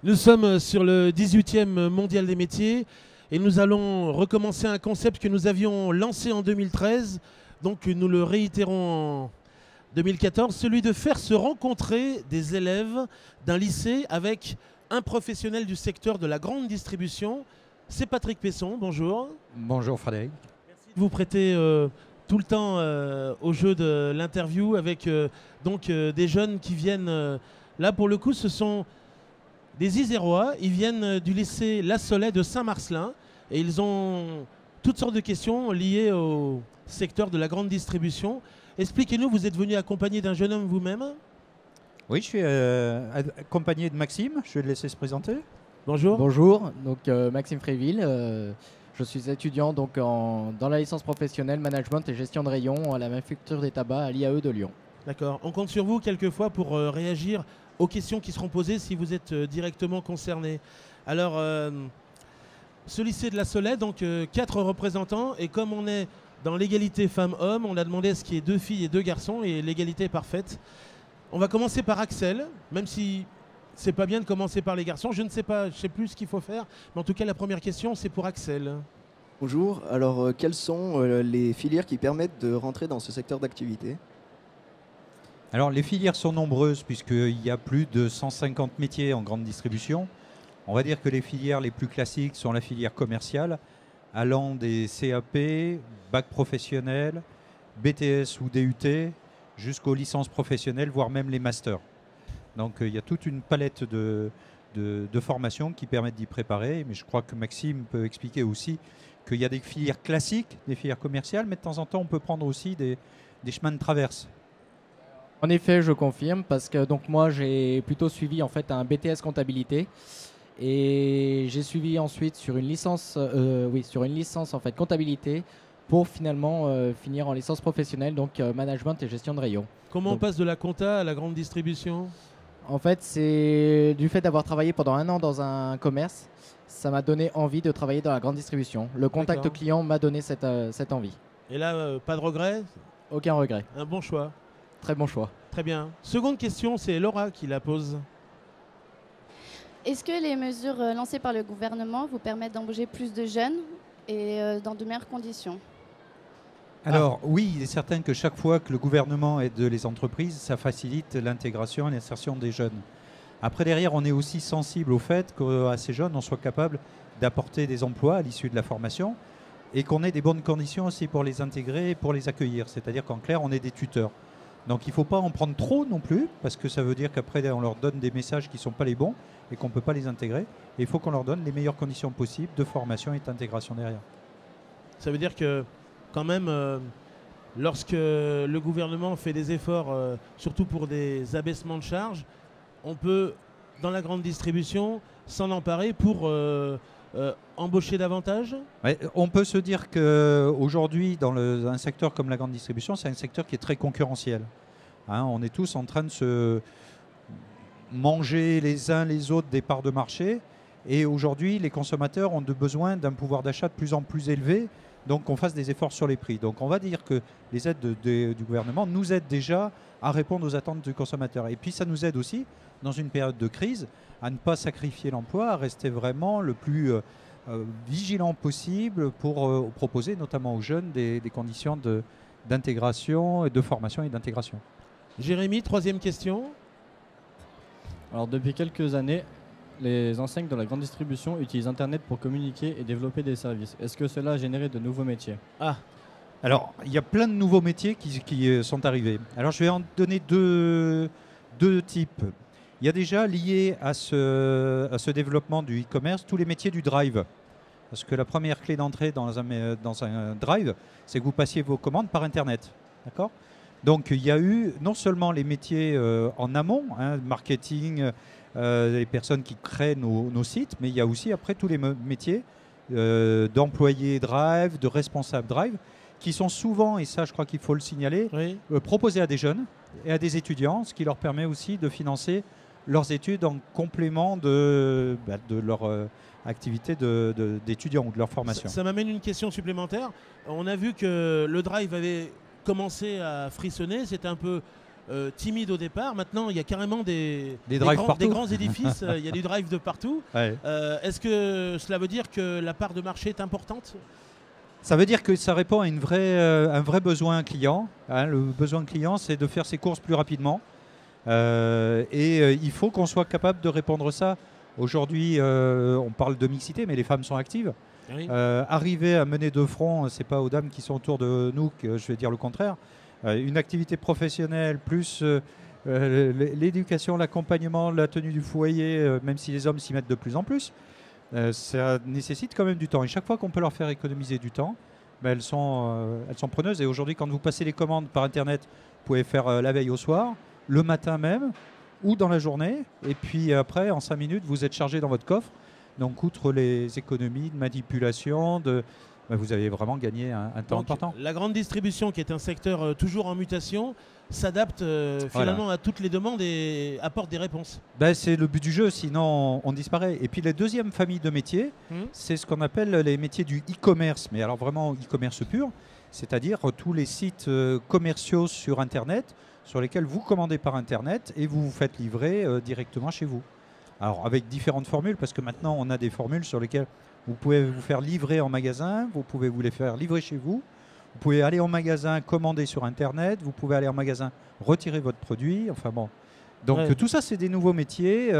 Nous sommes sur le 18e Mondial des métiers et nous allons recommencer un concept que nous avions lancé en 2013. Donc nous le réitérons en 2014, celui de faire se rencontrer des élèves d'un lycée avec un professionnel du secteur de la grande distribution. C'est Patrick Pesson, bonjour. Bonjour Frédéric. Merci de vous prêter tout le temps au jeu de l'interview avec des jeunes qui viennent, là pour le coup ce sont des Isérois, ils viennent du lycée La Soleil de Saint-Marcelin et ils ont toutes sortes de questions liées au secteur de la grande distribution. Expliquez-nous, vous êtes venu accompagné d'un jeune homme vous-même? Oui, je suis accompagné de Maxime, je vais le laisser se présenter. Bonjour. Bonjour, donc Maxime Fréville, je suis étudiant donc, dans la licence professionnelle management et gestion de rayon à la manufacture des tabacs à l'IAE de Lyon. D'accord, on compte sur vous quelquefois pour réagir aux questions qui seront posées si vous êtes directement concerné. Alors, ce lycée de La Soleil, donc 4 représentants, et comme on est dans l'égalité femmes-hommes, on a demandé à ce qu'il y ait 2 filles et 2 garçons, et l'égalité est parfaite. On va commencer par Axel, même si c'est pas bien de commencer par les garçons. Je ne sais pas, je sais plus ce qu'il faut faire, mais en tout cas la première question c'est pour Axel. Bonjour, alors quelles sont les filières qui permettent de rentrer dans ce secteur d'activité? Alors les filières sont nombreuses puisqu'il y a plus de 150 métiers en grande distribution. On va dire que les filières les plus classiques sont la filière commerciale, allant des CAP, bac professionnel, BTS ou DUT, jusqu'aux licences professionnelles, voire même les masters. Donc il y a toute une palette de formations qui permettent d'y préparer. Mais je crois que Maxime peut expliquer aussi qu'il y a des filières classiques, des filières commerciales, mais de temps en temps on peut prendre aussi des chemins de traverse. En effet, je confirme parce que donc moi j'ai plutôt suivi en fait un BTS comptabilité et j'ai suivi ensuite sur une licence, en fait comptabilité pour finalement finir en licence professionnelle donc management et gestion de rayon. Comment on passe de la compta à la grande distribution? En fait, c'est du fait d'avoir travaillé pendant 1 an dans un commerce, ça m'a donné envie de travailler dans la grande distribution. Le contact client m'a donné cette envie. Et là, pas de regret? Aucun regret. Un bon choix. Très bon choix. Très bien. Seconde question, c'est Laura qui la pose. Est-ce que les mesures lancées par le gouvernement vous permettent d'embaucher plus de jeunes et dans de meilleures conditions? Alors oui, il est certain que chaque fois que le gouvernement aide les entreprises, ça facilite l'intégration et l'insertion des jeunes. Après derrière, on est aussi sensible au fait qu'à ces jeunes, on soit capable d'apporter des emplois à l'issue de la formation et qu'on ait des bonnes conditions aussi pour les intégrer et pour les accueillir. C'est-à-dire qu'en clair, on est des tuteurs. Donc il ne faut pas en prendre trop non plus, parce que ça veut dire qu'après on leur donne des messages qui ne sont pas les bons et qu'on ne peut pas les intégrer. Et il faut qu'on leur donne les meilleures conditions possibles de formation et d'intégration derrière. Ça veut dire que quand même, lorsque le gouvernement fait des efforts, surtout pour des abaissements de charges, on peut, dans la grande distribution, s'en emparer pour embaucher davantage? Ouais, on peut se dire qu'aujourd'hui, dans un secteur comme la grande distribution, c'est un secteur qui est très concurrentiel. Hein, on est tous en train de se manger les uns les autres des parts de marché. Et aujourd'hui, les consommateurs ont besoin d'un pouvoir d'achat de plus en plus élevé. Donc, qu'on fasse des efforts sur les prix. Donc, on va dire que les aides du gouvernement nous aident déjà à répondre aux attentes du consommateur. Et puis, ça nous aide aussi, dans une période de crise, à ne pas sacrifier l'emploi, à rester vraiment le plus vigilant possible pour proposer, notamment aux jeunes, des conditions d'intégration, de formation et d'intégration. Jérémy, troisième question. Alors, depuis quelques années, les enseignes de la grande distribution utilisent Internet pour communiquer et développer des services. Est-ce que cela a généré de nouveaux métiers? Alors, il y a plein de nouveaux métiers qui sont arrivés. Alors, je vais en donner deux types. Il y a déjà lié à ce développement du e-commerce tous les métiers du drive. Parce que la première clé d'entrée dans un drive, c'est que vous passiez vos commandes par Internet. D'accord ? Donc, il y a eu non seulement les métiers en amont, marketing, les personnes qui créent nos sites, mais il y a aussi après tous les métiers d'employés drive, de responsables drive, qui sont souvent, et ça je crois qu'il faut le signaler, proposés à des jeunes et à des étudiants, ce qui leur permet aussi de financer leurs études en complément de leur activité d'étudiant ou de leur formation. Ça m'amène une question supplémentaire. On a vu que le drive avait commencé à frissonner, c'était un peu timide au départ. Maintenant, il y a carrément des drives partout. des grands édifices. Il y a du drive de partout. Ouais. Est-ce que cela veut dire que la part de marché est importante? Ça veut dire que ça répond à un vrai besoin client. Hein. Le besoin client, c'est de faire ses courses plus rapidement. Il faut qu'on soit capable de répondre à ça. Aujourd'hui, on parle de mixité, mais les femmes sont actives. Oui. Arriver à mener de front, c'est pas aux dames qui sont autour de nous que je vais dire le contraire. Une activité professionnelle, plus l'éducation, l'accompagnement, la tenue du foyer, même si les hommes s'y mettent de plus en plus, ça nécessite quand même du temps. Et chaque fois qu'on peut leur faire économiser du temps, elles sont preneuses. Et aujourd'hui, quand vous passez les commandes par Internet, vous pouvez faire la veille au soir, le matin même, ou dans la journée. Et puis après, en 5 minutes, vous êtes chargé dans votre coffre. Donc, outre les économies de manipulation, vous avez vraiment gagné un temps important. La grande distribution, qui est un secteur toujours en mutation, s'adapte finalement à toutes les demandes et apporte des réponses. C'est le but du jeu, sinon on disparaît. Et puis la deuxième famille de métiers, c'est ce qu'on appelle les métiers du e-commerce, mais alors vraiment e-commerce pur, c'est-à-dire tous les sites commerciaux sur Internet, sur lesquels vous commandez par Internet et vous vous faites livrer directement chez vous. Alors avec différentes formules, parce que maintenant on a des formules sur lesquelles vous pouvez vous faire livrer en magasin, vous pouvez vous les faire livrer chez vous, vous pouvez aller en magasin, commander sur Internet, vous pouvez aller en magasin, retirer votre produit, enfin bon. Donc tout ça, c'est des nouveaux métiers.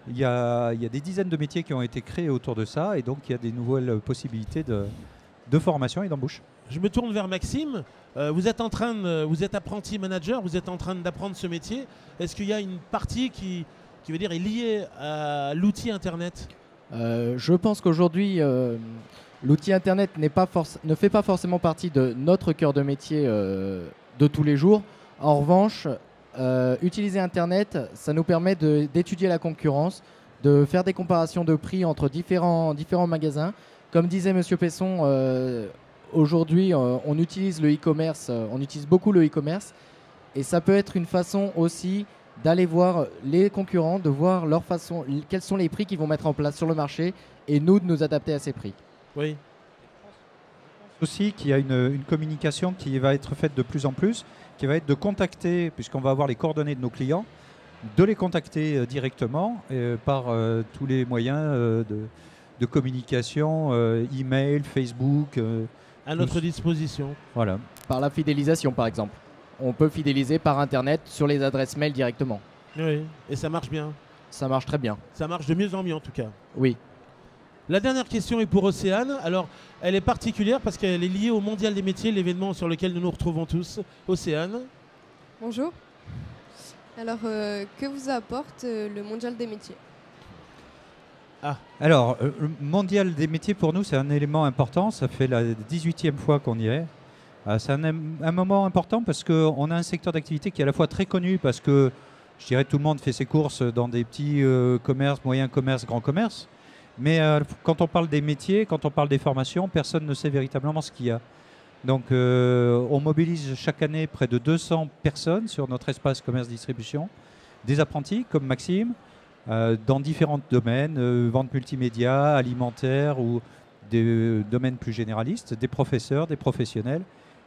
Il y a des dizaines de métiers qui ont été créés autour de ça, et donc il y a des nouvelles possibilités de formation et d'embauche. Je me tourne vers Maxime. Vous êtes apprenti manager, vous êtes en train d'apprendre ce métier. Est-ce qu'il y a une partie qui veut dire est liée à l'outil Internet? Je pense qu'aujourd'hui, l'outil Internet ne fait pas forcément partie de notre cœur de métier de tous les jours. En revanche, utiliser Internet, ça nous permet d'étudier la concurrence, de faire des comparaisons de prix entre différents magasins. Comme disait Monsieur Pesson, aujourd'hui, on utilise le e-commerce, on utilise beaucoup le e-commerce, et ça peut être une façon aussi d'aller voir les concurrents, de voir leur façon, quels sont les prix qu'ils vont mettre en place sur le marché, et nous de nous adapter à ces prix. Oui. Aussi qu'il y a une communication qui va être faite de plus en plus, qui va être de contacter, puisqu'on va avoir les coordonnées de nos clients, de les contacter directement par tous les moyens de communication, email, Facebook. À notre disposition. Voilà. Par la fidélisation, par exemple. On peut fidéliser par Internet sur les adresses mail directement. Oui, et ça marche bien. Ça marche très bien. Ça marche de mieux en mieux en tout cas. Oui. La dernière question est pour Océane. Alors, elle est particulière parce qu'elle est liée au Mondial des métiers, l'événement sur lequel nous nous retrouvons tous. Océane. Bonjour. Alors, que vous apporte le Mondial des métiers? Alors, le Mondial des métiers pour nous, c'est un élément important. Ça fait la 18e fois qu'on y est. C'est un moment important parce qu'on a un secteur d'activité qui est à la fois très connu parce que, je dirais, tout le monde fait ses courses dans des petits commerces, moyens commerces, grands commerces. Mais quand on parle des métiers, quand on parle des formations, personne ne sait véritablement ce qu'il y a. Donc, on mobilise chaque année près de 200 personnes sur notre espace commerce-distribution, des apprentis comme Maxime, dans différents domaines, vente multimédia, alimentaire ou des domaines plus généralistes, des professeurs, des professionnels.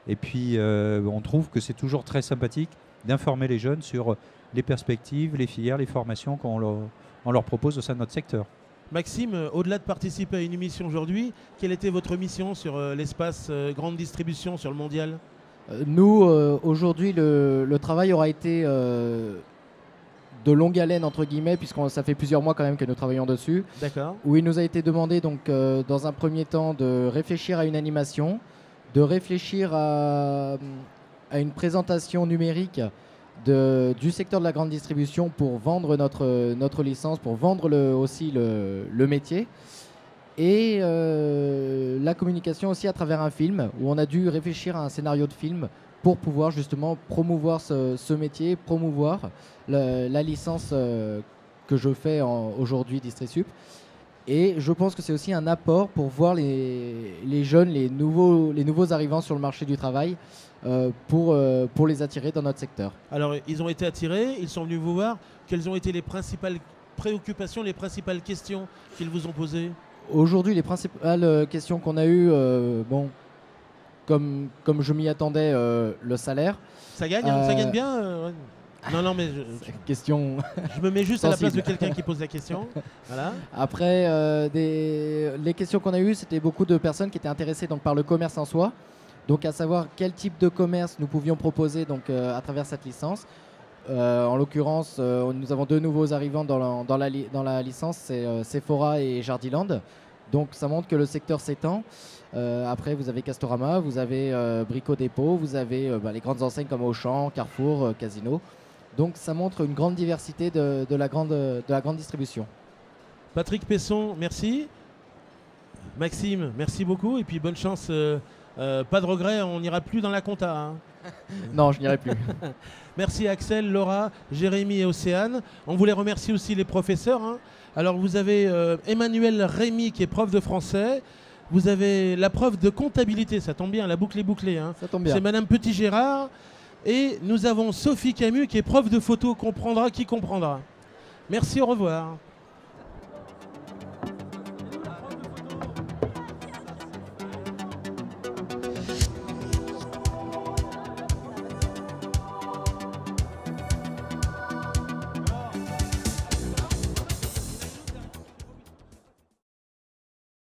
Et puis, on trouve que c'est toujours très sympathique d'informer les jeunes sur les perspectives, les filières, les formations qu'on leur propose au sein de notre secteur. Maxime, au-delà de participer à une émission aujourd'hui, quelle était votre mission sur l'espace grande distribution sur le mondial? Nous, aujourd'hui, le travail aura été de longue haleine, entre guillemets, puisque ça fait plusieurs mois quand même que nous travaillons dessus. D'accord. Où il nous a été demandé, donc, dans un premier temps, de réfléchir à une animation, de réfléchir à une présentation numérique du secteur de la grande distribution pour vendre notre licence, pour vendre aussi le métier. Et la communication aussi à travers un film, où on a dû réfléchir à un scénario de film pour pouvoir justement promouvoir ce métier, promouvoir la licence que je fais aujourd'hui DistriSup. Et je pense que c'est aussi un apport pour voir les jeunes, les nouveaux arrivants sur le marché du travail, pour les attirer dans notre secteur. Alors, ils ont été attirés, ils sont venus vous voir. Quelles ont été les principales préoccupations, les principales questions qu'ils vous ont posées? Aujourd'hui, les principales questions qu'on a eues, comme je m'y attendais, le salaire. Ça gagne, ça gagne bien Non, non, mais Question. je me mets juste à la place de Sensible. quelqu'un qui pose la question. Voilà. Après, les questions qu'on a eues, c'était beaucoup de personnes qui étaient intéressées donc, par le commerce en soi. Donc à savoir quel type de commerce nous pouvions proposer donc, à travers cette licence. En l'occurrence, nous avons 2 nouveaux arrivants dans la licence, c'est Sephora et Jardiland. Donc ça montre que le secteur s'étend. Après, vous avez Castorama, vous avez Brico Dépôt, vous avez les grandes enseignes comme Auchan, Carrefour, Casino. Donc ça montre une grande diversité de la grande distribution. Patrick Pesson, merci. Maxime, merci beaucoup. Et puis bonne chance. Pas de regret, on n'ira plus dans la compta. Hein. Non, je n'irai plus. Merci Axel, Laura, Jérémy et Océane. On voulait remercier aussi les professeurs. Hein. Alors vous avez Emmanuel Rémy qui est prof de français. Vous avez la prof de comptabilité, ça tombe bien, la boucle est bouclée. Hein. Ça tombe bien. C'est Madame Petit-Gérard. Et nous avons Sophie Camus qui est prof de photo, comprendra qui comprendra. Merci, au revoir.